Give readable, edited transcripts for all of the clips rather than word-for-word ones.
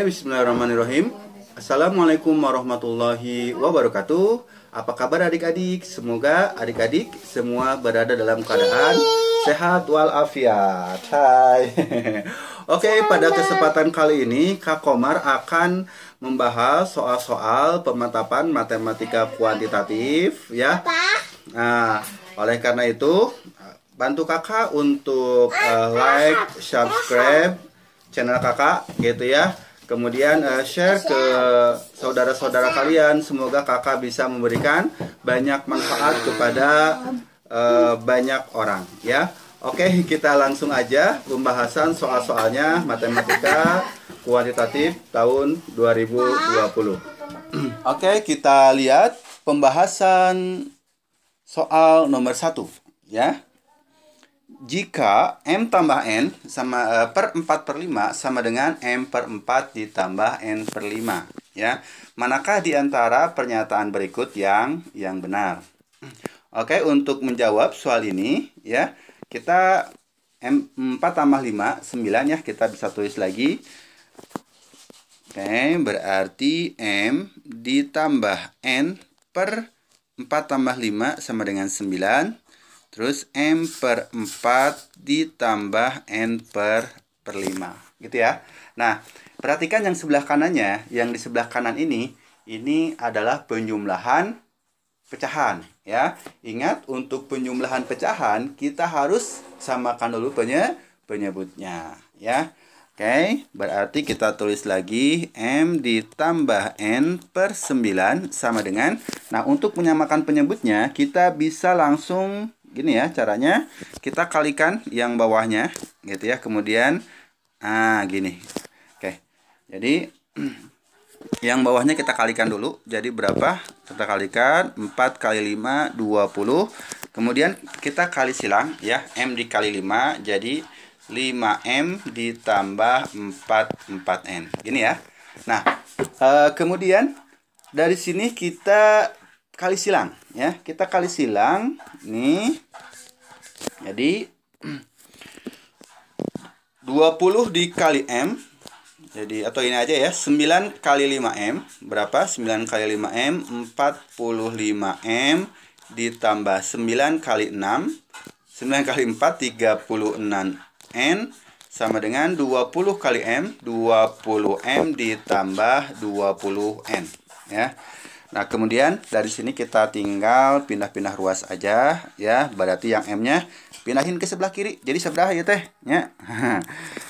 Oke, bismillahirrahmanirrahim. Assalamualaikum warahmatullahi wabarakatuh. Apa kabar adik-adik? Semoga adik-adik semua berada dalam keadaan sehat walafiat. Hai. Oke, pada kesempatan kali ini Kak Komar akan membahas soal-soal pemantapan matematika kuantitatif ya. Nah, oleh karena itu bantu kakak untuk like, subscribe channel kakak gitu ya. Kemudian share ke saudara-saudara kalian. Semoga kakak bisa memberikan banyak manfaat kepada banyak orang ya. Oke, kita langsung aja pembahasan soal-soalnya matematika kuantitatif tahun 2020. Oke, kita lihat pembahasan soal nomor 1 ya. Jika M tambah N sama per 4/5 sama dengan M per 4 ditambah N per 5 ya. Manakah di antara pernyataan berikut yang benar? Oke, untuk menjawab soal ini ya, kita 4 tambah 5 9 ya, kita bisa tulis lagi. Oke, berarti M ditambah N per 4 tambah 5 sama dengan 9. Terus M per 4 ditambah N per 5 gitu ya. Nah, perhatikan yang sebelah kanannya. Yang di sebelah kanan ini adalah penjumlahan pecahan ya. Ingat, untuk penjumlahan pecahan kita harus samakan dulu penyebutnya ya. Oke, berarti kita tulis lagi M ditambah N per 9 sama dengan. Nah, untuk menyamakan penyebutnya kita bisa langsung gini ya caranya, kita kalikan yang bawahnya gitu ya, kemudian gini. Oke, jadi yang bawahnya kita kalikan dulu, jadi berapa? Kita kalikan 4 kali 5 20, kemudian kita kali silang ya, M dikali 5 jadi 5M ditambah 4n gini ya. Nah, kemudian dari sini kita kali silang ya, kita kali silang nih. Jadi 20 dikali M, jadi atau ini aja ya, 9 kali 5M berapa? 9 kali 5M 45M ditambah 9 kali 6, 9 kali 4 36N sama dengan 20 kali M 20M ditambah 20N ya. Nah, kemudian dari sini kita tinggal pindah-pindah ruas aja ya. Berarti yang M-nya pindahin ke sebelah kiri. Jadi seberapa ya teh? Ya.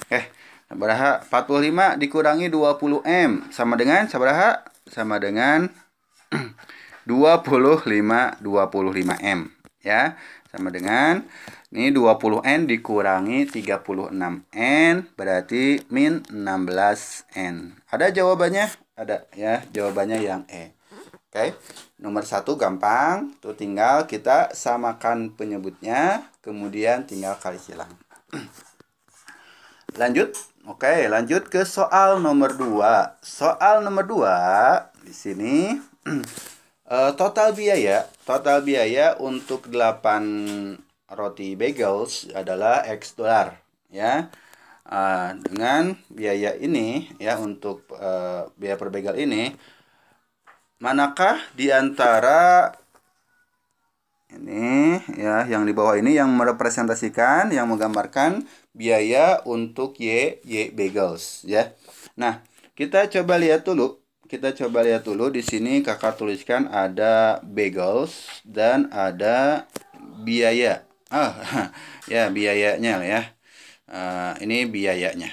Oke. Seberapa? 45 dikurangi 20M sama dengan seberapa? Sama dengan 25M ya. Sama dengan ini 20N dikurangi 36N berarti min 16N. Ada jawabannya? Ada ya, jawabannya yang E. Oke, nomor 1 gampang, tuh tinggal kita samakan penyebutnya, kemudian tinggal kali silang. Lanjut, oke, lanjut ke soal nomor 2. Soal nomor 2 di sini total biaya untuk 8 roti bagels adalah X dolar ya. Dengan biaya ini ya, untuk biaya per bagel ini, manakah di antara ini ya, yang di bawah ini yang merepresentasikan, yang menggambarkan biaya untuk Y bagels ya. Nah, kita coba lihat dulu. Di sini kakak tuliskan ada bagels dan ada biaya. Ya, biayanya ya. Ini biayanya.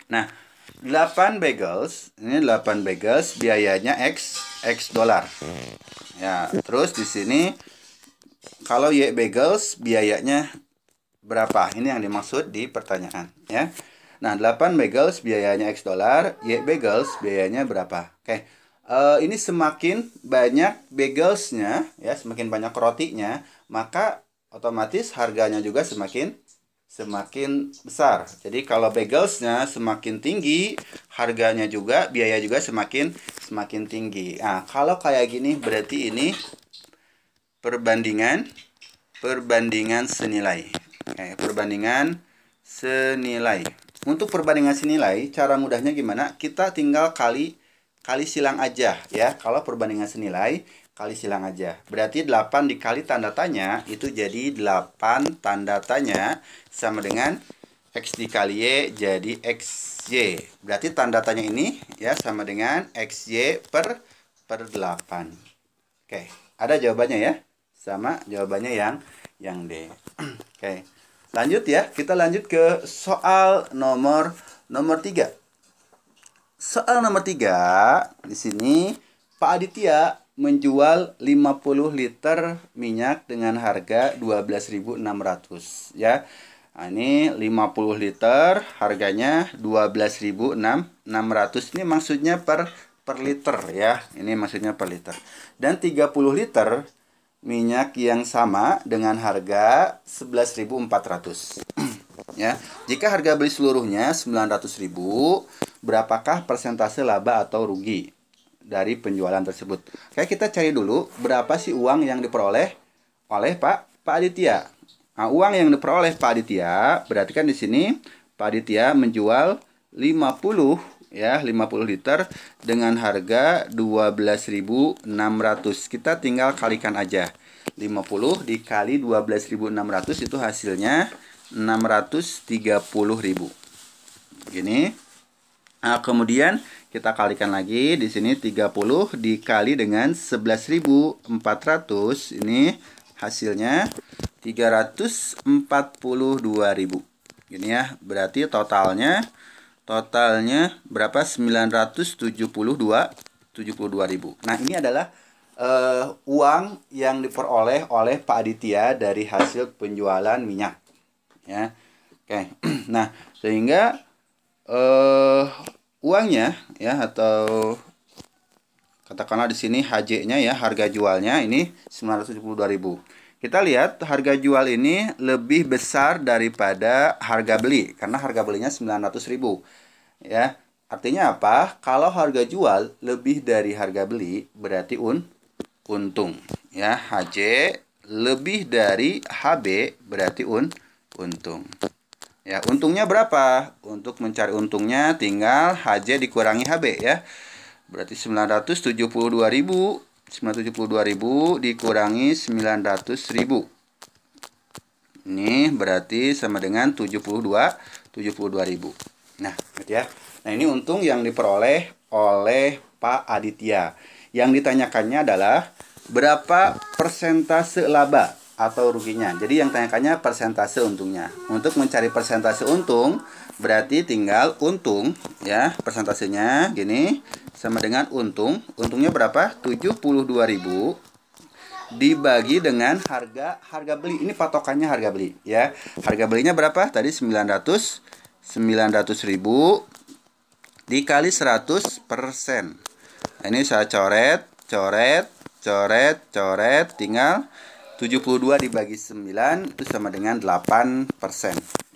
Nah, 8 bagels, ini 8 bagels biayanya X dolar. Ya, terus di sini kalau Y bagels biayanya berapa? Ini yang dimaksud di pertanyaan ya. Nah, 8 bagels biayanya X dolar, Y bagels biayanya berapa? Oke. Ini semakin banyak bagelsnya ya, semakin banyak rotinya, maka otomatis harganya juga semakin besar. Jadi kalau bagelsnya semakin tinggi, harganya juga, biaya juga semakin tinggi. Nah, kalau kayak gini berarti ini perbandingan senilai. Oke, perbandingan senilai. untuk perbandingan senilai, cara mudahnya gimana? Kita tinggal kali silang aja ya. Kalau perbandingan senilai, kali silang aja. Berarti 8 dikali tanda tanya, itu jadi 8 tanda tanya sama dengan X dikali Y jadi XY. Berarti tanda tanya ini ya sama dengan XY per 8. Oke, ada jawabannya ya. Sama jawabannya yang D. Oke. Lanjut ya, kita lanjut ke soal nomor 3. Soal nomor 3, di sini Pak Aditya menjual 50 liter minyak dengan harga 12.600 ya. Nah, ini 50 liter harganya 12.600. Ini maksudnya per liter ya. Ini maksudnya per liter. Dan 30 liter minyak yang sama dengan harga 11.400 ya. Jika harga beli seluruhnya 900.000, berapakah persentase laba atau rugi dari penjualan tersebut? Oke, kita cari dulu berapa sih uang yang diperoleh oleh Pak Aditya. Nah, uang yang diperoleh Pak Aditya berarti kan di sini Pak Aditya menjual 50 ya, 50 liter dengan harga 12.600. Kita tinggal kalikan aja. 50 dikali 12.600 itu hasilnya 630.000. Gini. Nah, kemudian kita kalikan lagi di sini 30 dikali dengan 11.400, ini hasilnya 342.000. Gini ya, berarti totalnya berapa? 972.000. Nah, ini adalah uang yang diperoleh oleh Pak Aditya dari hasil penjualan minyak ya. Oke. Nah, sehingga uangnya ya, atau katakanlah di sini HJ-nya ya, harga jualnya ini 972.000. Kita lihat harga jual ini lebih besar daripada harga beli, karena harga belinya 900.000 ya. Artinya apa? Kalau harga jual lebih dari harga beli berarti untung ya. HJ lebih dari HB berarti untung ya. Untungnya berapa? Untuk mencari untungnya tinggal HJ dikurangi HB ya. Berarti 972.000 dikurangi 900.000. Ini berarti sama dengan 72.000. Nah, gitu ya. Nah, ini untung yang diperoleh oleh Pak Aditya. Yang ditanyakannya adalah berapa persentase laba atau ruginya. Jadi yang tanyakannya persentase untungnya. Untuk mencari persentase untung berarti tinggal untung ya, persentasenya gini sama dengan untung. Untungnya berapa? 72.000 dibagi dengan harga beli. Ini patokannya harga beli ya. Harga belinya berapa? Tadi 900.000 dikali 100%. Ini saya coret, tinggal 72 dibagi 9 itu sama dengan 8%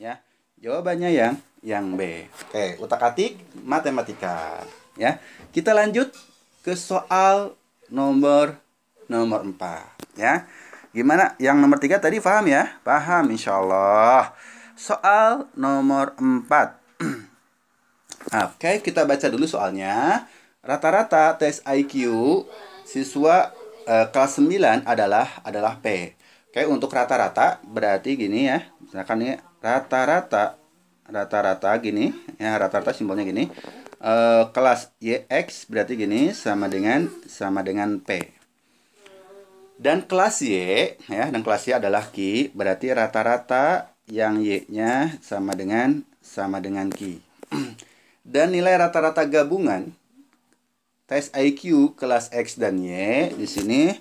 ya. Jawabannya yang B. Oke, utak-atik matematika ya. Kita lanjut ke soal nomor 4 ya. Gimana? Yang nomor 3 tadi paham ya? Paham insyaallah. Soal nomor 4. Oke, kita baca dulu soalnya. Rata-rata tes IQ siswa kelas 9 adalah P. Oke, untuk rata-rata berarti gini ya. Misalkan ini rata-rata gini ya, rata-rata simbolnya gini. Kelas YX berarti gini sama dengan P. Dan kelas Y ya, dan kelas Y adalah Q, berarti rata-rata yang Y-nya sama dengan Q. Dan nilai rata-rata gabungan tes IQ kelas X dan Y, di sini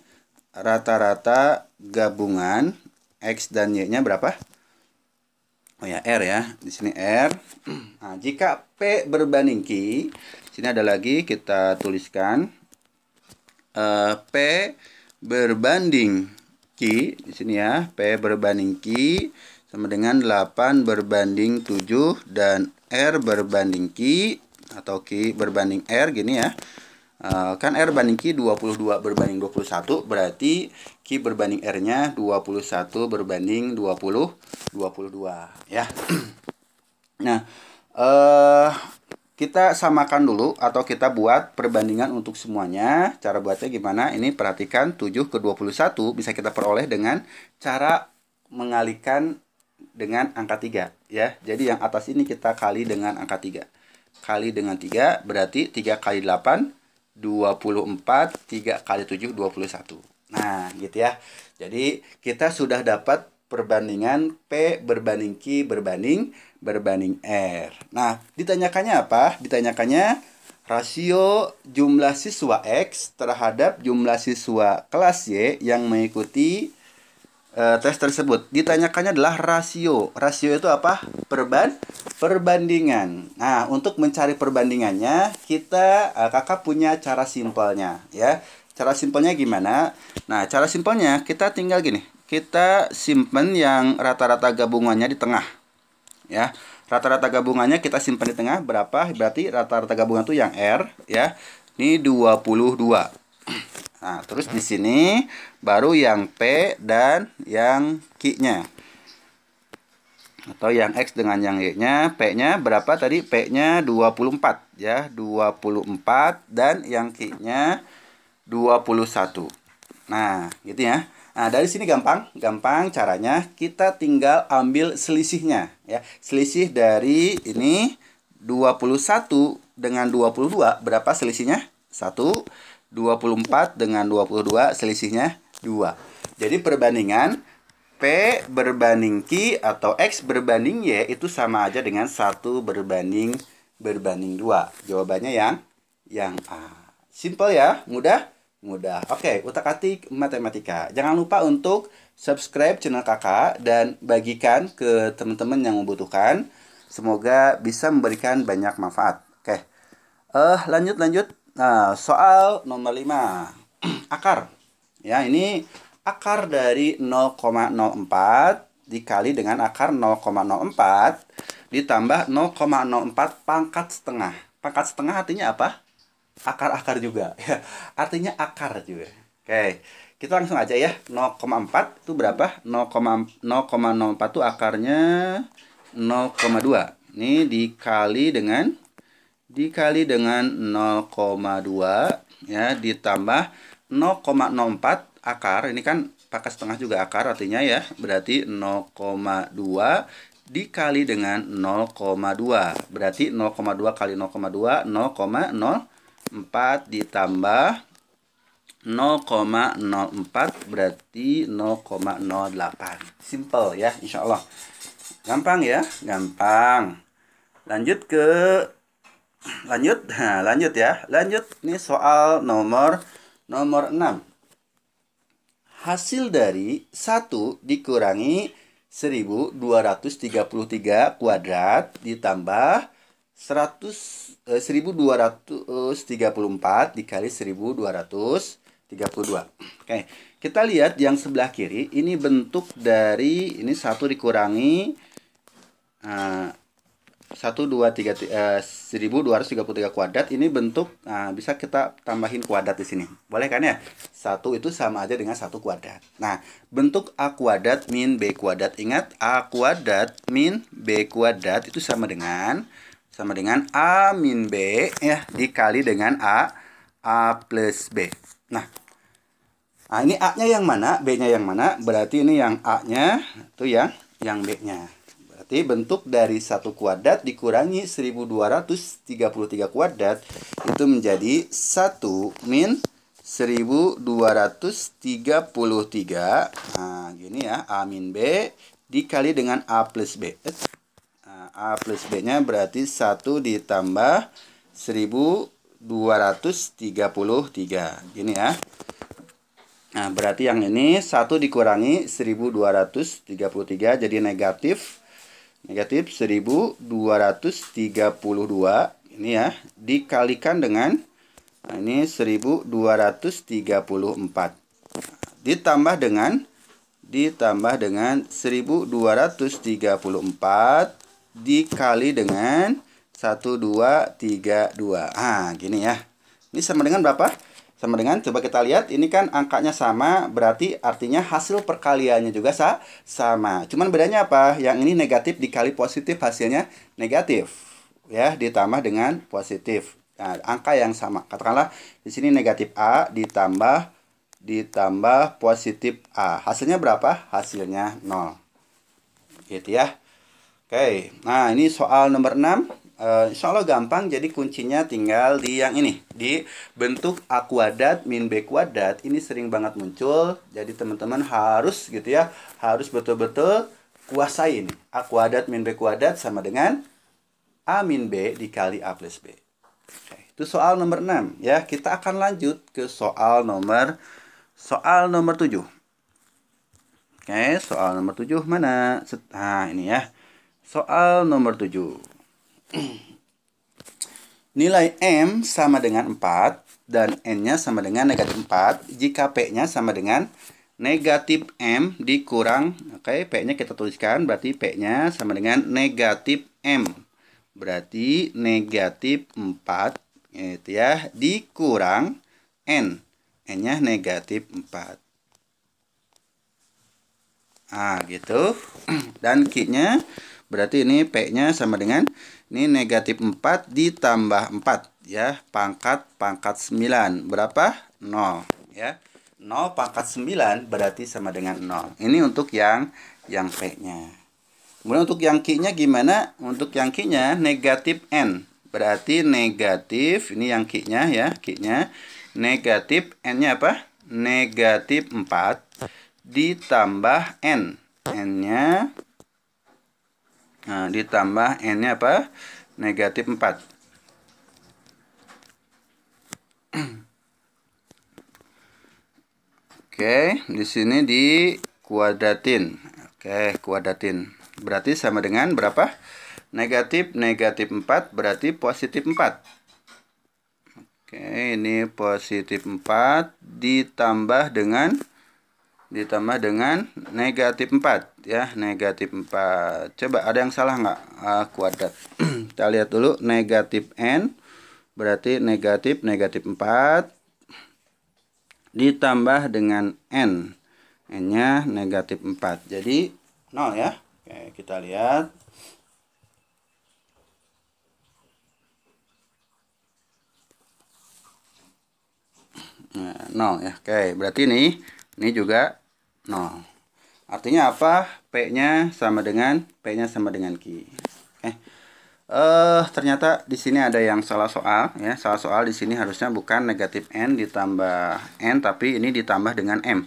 rata-rata gabungan X dan Y-nya berapa? Oh ya, R ya. Di sini R. Nah, jika P berbanding Q, sini ada lagi kita tuliskan P berbanding Q di sini ya. P berbanding Q sama dengan 8 berbanding 7 dan R berbanding Q atau Q berbanding R gini ya. Kan R banding Q 22 berbanding 21, berarti Q berbanding R-nya 21 berbanding 22 ya. Nah, Eh kita samakan dulu atau kita buat perbandingan untuk semuanya. Cara buatnya gimana? Ini perhatikan 7 ke 21 bisa kita peroleh dengan cara mengalihkan dengan angka 3 ya. Jadi yang atas ini kita kali dengan angka 3. Kali dengan 3 berarti 3 kali 8 24, 3 kali 7 21. Nah, gitu ya. Jadi kita sudah dapat perbandingan P berbanding Q berbanding R. Nah, ditanyakannya apa? Ditanyakannya rasio jumlah siswa X terhadap jumlah siswa kelas Y yang mengikuti tes tersebut. Ditanyakannya adalah rasio. Rasio itu apa? Perbandingan. Nah, untuk mencari perbandingannya, kakak punya cara simpelnya ya. Cara simpelnya gimana? Nah, cara simpelnya kita tinggal gini. Kita simpen yang rata-rata gabungannya di tengah. Ya. Rata-rata gabungannya kita simpan di tengah berapa? Berarti rata-rata gabungan itu yang R ya. Ini 22. Nah, terus di sini baru yang P dan yang Q-nya. Atau yang X dengan yang Y-nya. P-nya berapa tadi? P-nya 24 ya, 24 dan yang Q-nya 21. Nah, gitu ya. Nah, dari sini gampang caranya kita tinggal ambil selisihnya ya. Selisih dari ini 21 dengan 22 berapa selisihnya? 1. 24 dengan 22 selisihnya 2. Jadi perbandingan P berbanding Q atau X berbanding Y itu sama aja dengan 1 berbanding 2. Jawabannya yang A. Simple ya, mudah. Oke, utak-atik matematika. Jangan lupa untuk subscribe channel kakak dan bagikan ke teman-teman yang membutuhkan. Semoga bisa memberikan banyak manfaat. Oke. Lanjut. Nah, soal nomor 5. Akar. Ya, ini akar dari 0,04 dikali dengan akar 0,04 ditambah 0,04 pangkat setengah. Pangkat setengah artinya apa? Akar-akar juga ya. Artinya akar juga. Oke. Kita langsung aja ya. 0,4 itu berapa? 0,04 itu akarnya 0,2. Ini dikali dengan 0,2 ya ditambah 0,04 akar. Ini kan pangkat setengah juga akar artinya ya. Berarti 0,2 dikali dengan 0,2. Berarti 0,2 kali 0,2 0,04 ditambah 0,04 berarti 0,08. Simple ya, insya Allah. Gampang ya, gampang. Lanjut ya. Lanjut nih soal nomor 6. Hasil dari 1 dikurangi 1233 kuadrat ditambah 1234 dikali 1232. Oke, kita lihat yang sebelah kiri ini bentuk dari ini 1 dikurangi 1233 kuadrat ini bentuk bisa kita tambahin kuadrat di sini. Boleh kan ya? 1 itu sama aja dengan 1 kuadrat. Nah, bentuk A kuadrat min B kuadrat. Ingat, A kuadrat min B kuadrat itu sama dengan A min B ya dikali dengan A plus B. Nah, ini A-nya yang mana, B-nya yang mana? Berarti ini yang A-nya itu yang B-nya. Berarti bentuk dari 1 kuadrat dikurangi 1233 kuadrat itu menjadi 1 min 1233. Nah, gini ya, A min B dikali dengan A plus B. A plus B-nya berarti 1 ditambah 1233. Gini ya. Nah, berarti yang ini 1 dikurangi 1233 jadi negatif 1232 ini ya dikalikan dengan ini 1234 ditambah dengan 1234 dikali dengan 1232. Gini ya. Ini sama dengan berapa? Sama dengan, coba kita lihat, ini kan angkanya sama, berarti artinya hasil perkaliannya juga sama. Cuman bedanya apa? Yang ini negatif dikali positif, hasilnya negatif. ya ditambah dengan positif. Nah, angka yang sama. Katakanlah di sini negatif A ditambah positif A. Hasilnya berapa? Hasilnya 0. Gitu ya. Oke. Nah, ini soal nomor 6. Insya Allah gampang, jadi kuncinya tinggal di yang ini, di bentuk A kuadrat min B kuadrat. Ini sering banget muncul, jadi teman-teman harus gitu ya, harus betul-betul kuasai ini. A kuadrat min B kuadrat sama dengan A min B dikali A plus B. Oke, itu soal nomor 6 ya. Kita akan lanjut ke soal nomor 7. Oke, soal nomor 7 mana? Nah, ini ya. Soal nomor 7. Nilai M sama dengan 4 dan N-nya sama dengan negatif 4 jika P-nya sama dengan negatif M dikurang, oke, P-nya kita tuliskan, berarti P-nya sama dengan negatif M. Berarti negatif 4 gitu ya, dikurang N. N-nya negatif 4. Nah, gitu. Dan Q-nya berarti ini P-nya sama dengan ini negatif 4 ditambah 4 ya, pangkat 9. Berapa? 0 ya. 0 pangkat 9 berarti sama dengan 0. Ini untuk yang P-nya. Kemudian untuk yang Q-nya gimana? Untuk yang Q-nya negatif N. Berarti negatif, ini yang Q-nya ya, Q-nya negatif, N-nya apa? Negatif 4 ditambah N. N-nya ditambah N-nya apa? Negatif 4. Oke, di sini dikuadratin. Oke, kuadratin. Berarti sama dengan berapa? Negatif 4 berarti positif 4. Oke, ini positif 4 ditambah dengan negatif 4 ya, negatif 4. Coba ada yang salah nggak? Kuadrat. Kita lihat dulu, negatif N berarti negatif 4 ditambah dengan N. N-nya negatif 4. Jadi 0 ya. Oke, kita lihat. Nah, 0 ya. Oke, berarti ini juga 0. Artinya apa? P-nya sama dengan Q. Ternyata di sini ada yang salah soal ya. Salah soal di sini harusnya bukan negatif N ditambah N, tapi ini ditambah dengan M.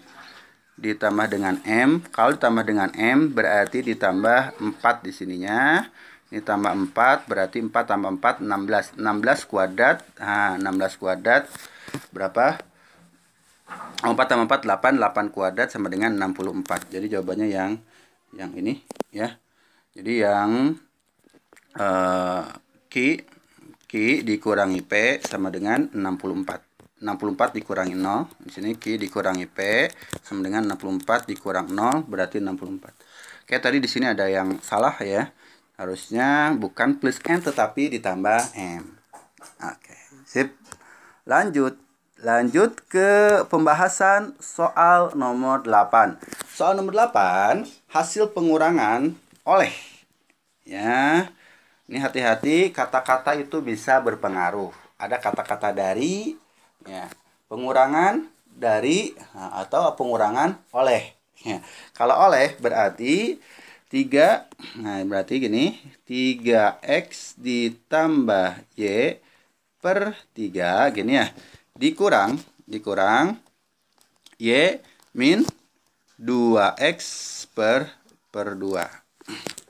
Ditambah dengan M. Kalau ditambah dengan M berarti ditambah 4 di sininya. Ini tambah 4 berarti 4 tambah 4 16. 16 kuadrat. Nah, 16 kuadrat berapa? 4 tambah 4 8, 8 kuadrat sama dengan 64. Jadi jawabannya yang ini ya. Jadi yang Q dikurangi P sama dengan 64. 64 dikurangi 0. Di sini Q dikurangi P sama dengan 64 dikurang 0 berarti 64. Oke, tadi di sini ada yang salah ya. Harusnya bukan plus N tetapi ditambah M. Oke, sip. Lanjut ke pembahasan soal nomor 8. Soal nomor 8, hasil pengurangan oleh ya. Ini hati-hati, kata-kata itu bisa berpengaruh. Ada kata-kata dari ya, pengurangan dari atau pengurangan oleh. Ya. Kalau oleh berarti 3, nah berarti gini, 3x ditambah y per 3 gini ya. Dikurang y min 2x per 2.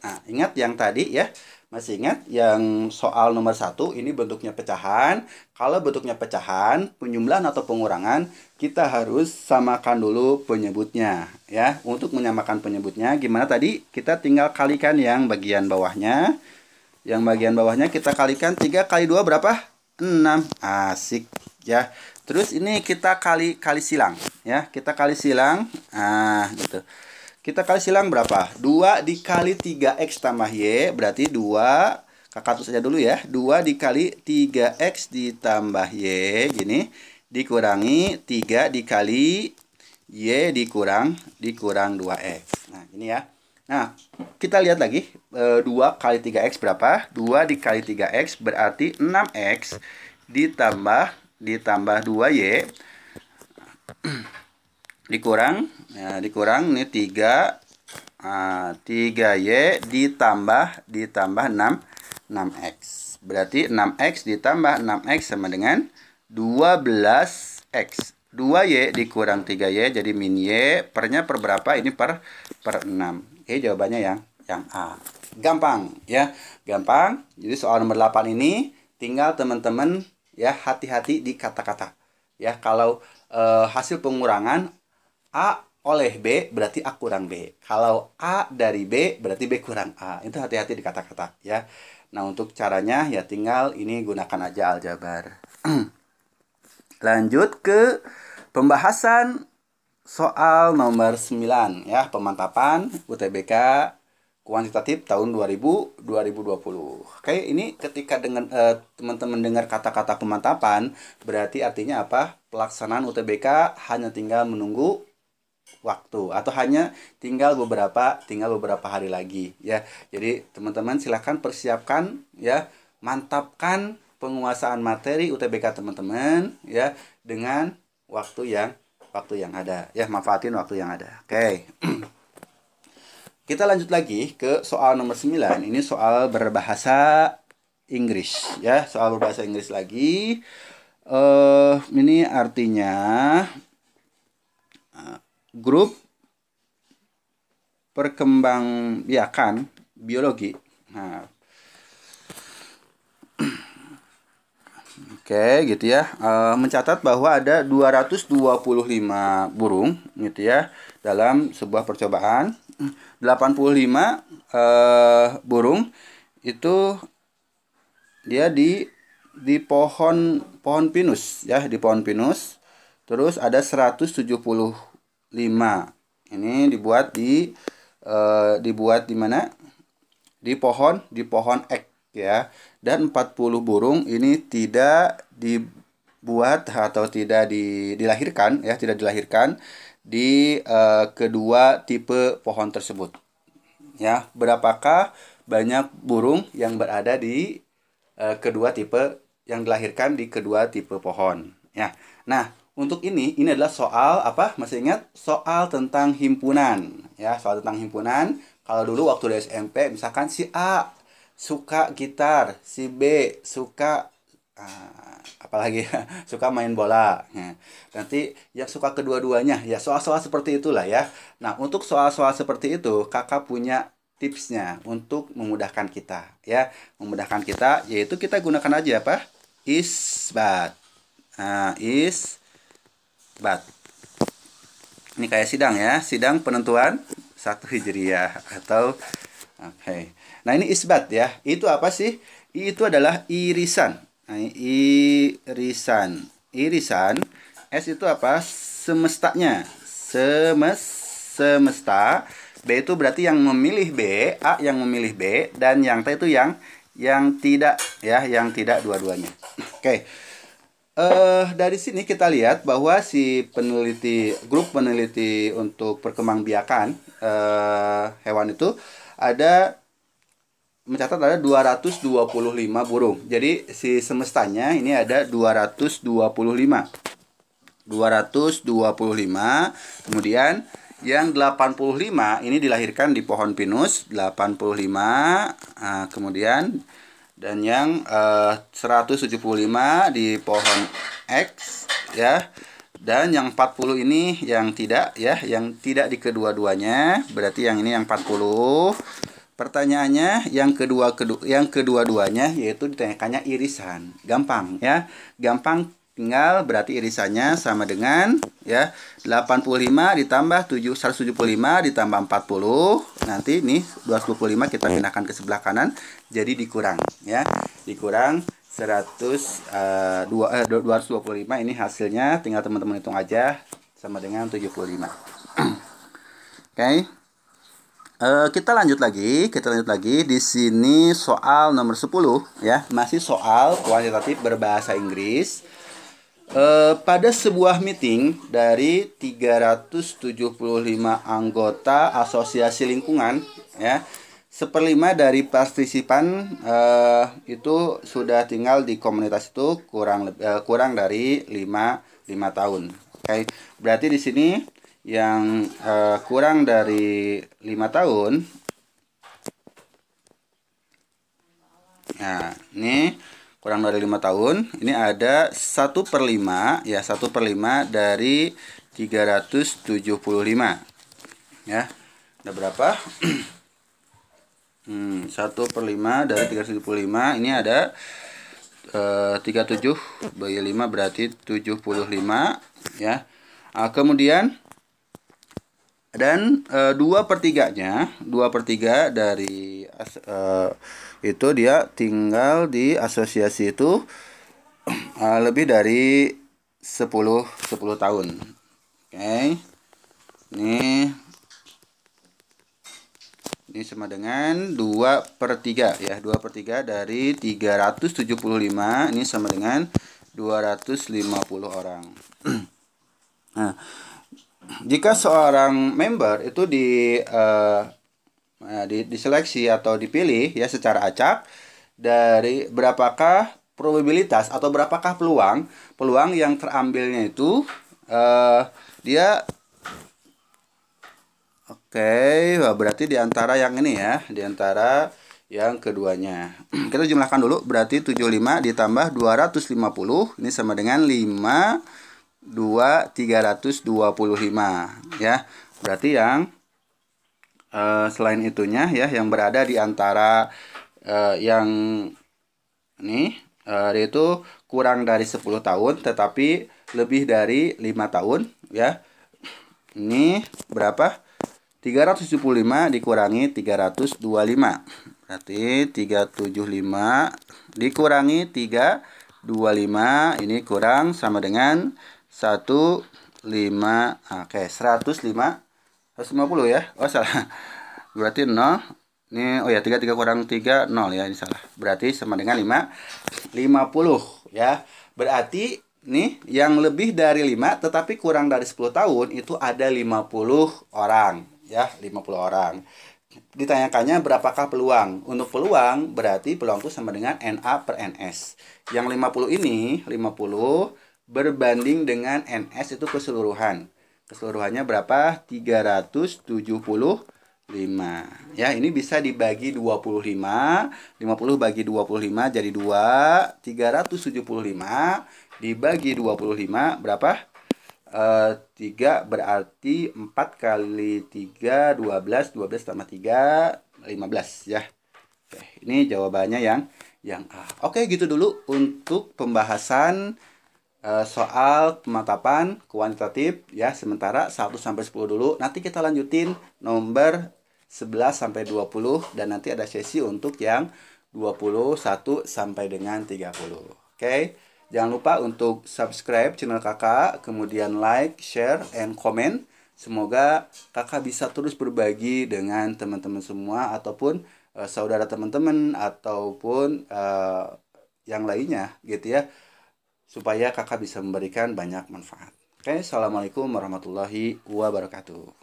Nah, ingat yang tadi ya. Masih ingat yang soal nomor 1 ini bentuknya pecahan. Kalau bentuknya pecahan, penjumlahan atau pengurangan, kita harus samakan dulu penyebutnya ya. Untuk menyamakan penyebutnya gimana tadi? Kita tinggal kalikan yang bagian bawahnya. Yang bagian bawahnya kita kalikan 3 kali 2 berapa? 6. Asik ya. Terus ini kita kali silang ya. Kita kali silang. Gitu. Kita kali silang berapa? 2 dikali 3x tambah y berarti 2. Kakak tulis saja dulu ya. 2 dikali 3x ditambah y gini dikurangi 3 dikali y dikurang 2x. Nah, ini ya. Nah, kita lihat lagi 2 kali 3x berapa? 2 dikali 3x berarti 6x ditambah 2y dikurang nih 3y ditambah 6x. Berarti 6x ditambah 6x sama dengan 12x. 2y dikurang 3y jadi min y, pernya per berapa? Ini per 6. Oke, jawabannya yang A. Gampang ya. Gampang. Jadi soal nomor 8 ini tinggal teman-teman ya hati-hati di kata-kata. Ya, kalau hasil pengurangan A oleh B berarti A kurang B. Kalau A dari B berarti B kurang A. Itu hati-hati di kata-kata ya. Nah, untuk caranya ya tinggal ini gunakan aja aljabar. Lanjut ke pembahasan soal nomor 9 ya, pemantapan UTBK kuantitatif tahun 2020. Oke, ini ketika dengan teman-teman dengar kata-kata pemantapan, berarti artinya apa? Pelaksanaan UTBK hanya tinggal menunggu waktu atau hanya tinggal beberapa hari lagi ya. Jadi teman-teman silahkan persiapkan ya, mantapkan penguasaan materi UTBK teman-teman ya dengan waktu yang ada ya, manfaatin waktu yang ada. Oke. Kita lanjut lagi ke soal nomor 9. Ini soal berbahasa Inggris ya, soal berbahasa Inggris lagi. Ini artinya grup perkembangbiakan biologi. Nah, oke, gitu ya. Mencatat bahwa ada 225 burung gitu ya dalam sebuah percobaan. 85 burung itu dia di pohon pinus ya, di pohon pinus. Terus ada 175. Ini dibuat di mana? Di pohon ek ya. Dan 40 burung ini tidak dibuat atau tidak dilahirkan ya, tidak dilahirkan di kedua tipe pohon tersebut. Ya, berapakah banyak burung yang berada di kedua tipe yang dilahirkan di kedua tipe pohon ya. Nah, untuk ini adalah soal apa? Masih ingat? Soal tentang himpunan ya, soal tentang himpunan. Kalau dulu waktu di SMP misalkan si A suka gitar, si B suka apalagi suka main bola. Nah, nanti yang suka kedua-duanya ya, soal-soal seperti itulah ya. Nah, untuk soal-soal seperti itu kakak punya tipsnya untuk memudahkan kita ya, memudahkan kita, yaitu kita gunakan aja apa? Isbat. Isbat. Ini kayak sidang ya, sidang penentuan 1 Hijriah atau oke. Nah, ini isbat ya. Itu apa sih? Itu adalah irisan. Nah, irisan. Irisan. S itu apa? Semestanya. Semesta. B itu berarti yang memilih B, A yang memilih B, dan yang T itu yang tidak ya, yang tidak dua-duanya. Oke. Dari sini kita lihat bahwa si grup peneliti untuk perkembangbiakan hewan itu mencatat ada 225 burung. Jadi si semestanya ini ada 225. Kemudian yang 85 ini dilahirkan di pohon pinus, 85. Kemudian dan yang 175 di pohon X ya. Dan yang 40 ini yang tidak ya, yang tidak di kedua-duanya. Berarti yang ini yang 40. Pertanyaannya yang kedua-duanya yaitu ditanyakannya irisan. Gampang ya. Gampang, tinggal berarti irisannya sama dengan ya 85 ditambah 175 ditambah 40. Nanti nih 225 kita pindahkan ke sebelah kanan jadi dikurang ya. Dikurang 225 ini hasilnya, tinggal teman-teman hitung aja sama dengan 75. Oke. Kita lanjut lagi di sini soal nomor 10 ya, masih soal kuantitatif berbahasa Inggris. pada sebuah meeting dari 375 anggota asosiasi lingkungan, ya, 1/5 dari partisipan itu sudah tinggal di komunitas itu kurang dari 5 tahun. Oke, berarti di sini yang kurang dari 5 tahun. Nah, ini kurang dari 5 tahun. Ini ada 1/5, ya, 1/5 dari 375. Ya, ada berapa? 1/5 dari 375. Ini ada 37 bagi 5 berarti 75, ya. Kemudian dan 2/3 dari itu dia tinggal di asosiasi itu lebih dari 10 tahun. Oke. Ini sama dengan 2/3, ya. 2/3 dari 375 ini sama dengan 250 orang. Nah, jika seorang member itu diseleksi atau dipilih, ya, secara acak, dari berapakah probabilitas atau berapakah peluang yang terambilnya itu dia berarti di antara yang ini, ya, di antara yang keduanya. Kita jumlahkan dulu, berarti 75 ditambah 250 ini sama dengan 325, ya. Berarti yang selain itunya, ya, yang berada di antara yang ini yaitu kurang dari 10 tahun tetapi lebih dari 5 tahun, ya. Ini berapa? 375 dikurangi 325. Berarti 375 dikurangi 325 ini kurang sama dengan 15. Oke, 150, ya. Oh, salah. Berarti 0. Ini, oh ya, 3 kurang 3 0, ya, ini salah. Berarti sama dengan 50, ya. Berarti nih yang lebih dari 5 tetapi kurang dari 10 tahun itu ada 50 orang, ya, 50 orang. Ditanyakannya berapakah peluang. Untuk peluang berarti peluang itu sama dengan NA/NS. Yang 50 ini, 50 berbanding dengan NS itu keseluruhan. Keseluruhannya berapa? 375. Ya, ini bisa dibagi 25. 50 bagi 25 jadi 2. 375 dibagi 25 berapa? 3 berarti 4 kali 3 12 tambah 3 15, ya. Oke, ini jawabannya yang A. Oke, gitu dulu untuk pembahasan soal pemantapan kuantitatif, ya, sementara 1 sampai 10 dulu. Nanti kita lanjutin nomor 11 sampai 20 dan nanti ada sesi untuk yang 21 sampai dengan 30. Oke. Jangan lupa untuk subscribe channel kakak, kemudian like, share, and comment. Semoga kakak bisa terus berbagi dengan teman-teman semua ataupun saudara teman-teman ataupun yang lainnya, gitu, ya, supaya kakak bisa memberikan banyak manfaat. Oke, assalamualaikum warahmatullahi wabarakatuh.